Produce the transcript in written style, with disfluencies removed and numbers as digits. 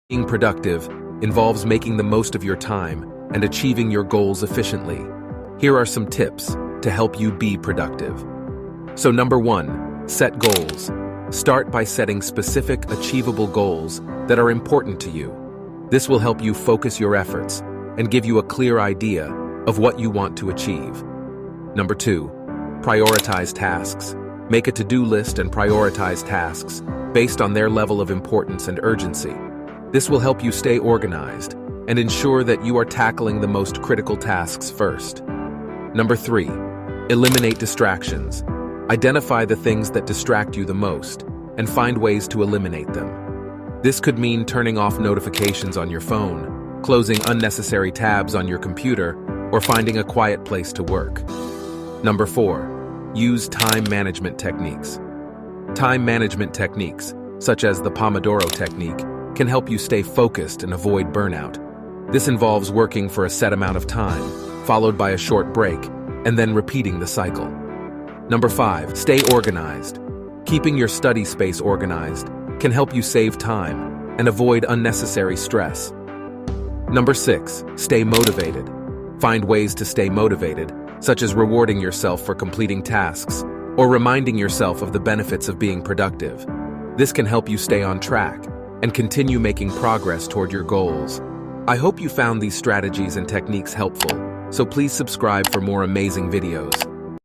Being productive involves making the most of your time and achieving your goals efficiently. Here are some tips to help you be productive. So number 1, set goals. Start by setting specific, achievable goals that are important to you. This will help you focus your efforts and give you a clear idea of what you want to achieve. Number 2, prioritize tasks. Make a to-do list and prioritize tasks based on their level of importance and urgency. This will help you stay organized and ensure that you are tackling the most critical tasks first. Number 3, eliminate distractions. Identify the things that distract you the most and find ways to eliminate them. This could mean turning off notifications on your phone, closing unnecessary tabs on your computer, or finding a quiet place to work. Number 4, use time management techniques. Time management techniques, such as the Pomodoro technique, can help you stay focused and avoid burnout. This involves working for a set amount of time, followed by a short break, and then repeating the cycle. Number 5, stay organized. Keeping your study space organized can help you save time and avoid unnecessary stress. Number 6, stay motivated. Find ways to stay motivated, such as rewarding yourself for completing tasks or reminding yourself of the benefits of being productive. This can help you stay on track and continue making progress toward your goals. I hope you found these strategies and techniques helpful, so please subscribe for more amazing videos.